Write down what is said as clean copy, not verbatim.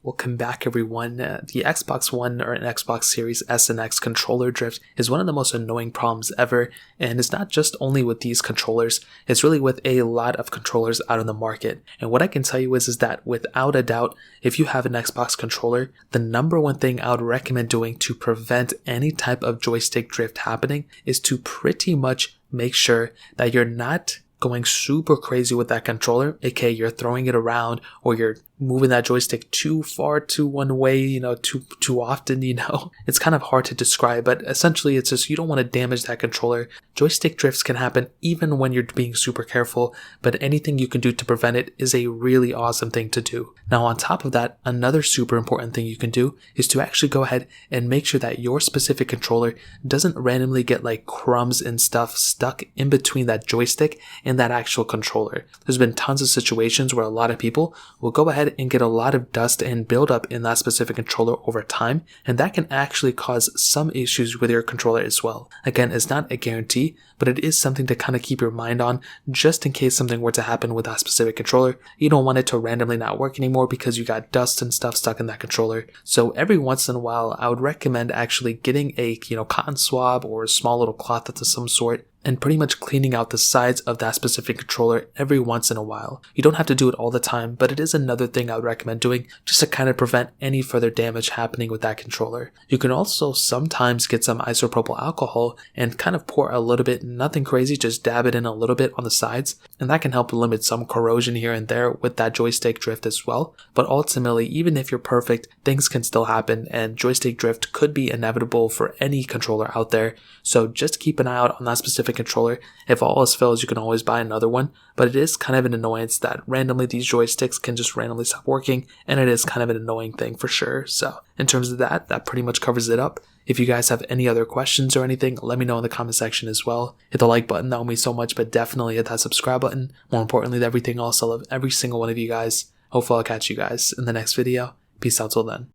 Welcome back everyone. The Xbox One or an Xbox Series S and X controller drift is one of the most annoying problems ever, and it's not just only with these controllers, it's really with a lot of controllers out on the market. And what I can tell you is that without a doubt, if you have an Xbox controller, the number one thing I would recommend doing to prevent any type of joystick drift happening is to pretty much make sure that you're not going super crazy with that controller, aka you're throwing it around or you're moving that joystick too far to one way, too often, It's kind of hard to describe, but essentially it's just you don't want to damage that controller. Joystick drifts can happen even when you're being super careful, but anything you can do to prevent it is a really awesome thing to do. Now on top of that, another super important thing you can do is to actually go ahead and make sure that your specific controller doesn't randomly get like crumbs and stuff stuck in between that joystick and that actual controller. There's been tons of situations where a lot of people will go ahead and get a lot of dust and buildup in that specific controller over time, and that can actually cause some issues with your controller as well. Again, it's not a guarantee, but it is something to kind of keep your mind on just in case something were to happen with that specific controller. You don't want it to randomly not work anymore because you got dust and stuff stuck in that controller. So every once in a while, I would recommend actually getting a cotton swab or a small little cloth of some sort and pretty much cleaning out the sides of that specific controller every once in a while. You don't have to do it all the time, but it is another thing I would recommend doing just to kind of prevent any further damage happening with that controller. You can also sometimes get some isopropyl alcohol and kind of pour a little bit, nothing crazy, just dab it in a little bit on the sides, and that can help limit some corrosion here and there with that joystick drift as well. But ultimately, even if you're perfect, things can still happen, and joystick drift could be inevitable for any controller out there. So just keep an eye out on that specific controller. If all else fails, you can always buy another one, but it is kind of an annoyance that randomly these joysticks can just randomly stop working, and it is kind of an annoying thing for sure. So in terms of that pretty much covers it up. If you guys have any other questions or anything, let me know in the comment section as well. Hit the like button, that would mean so much, but definitely hit that subscribe button. More importantly than everything else, I love every single one of you guys. Hopefully I'll catch you guys in the next video. Peace out till then.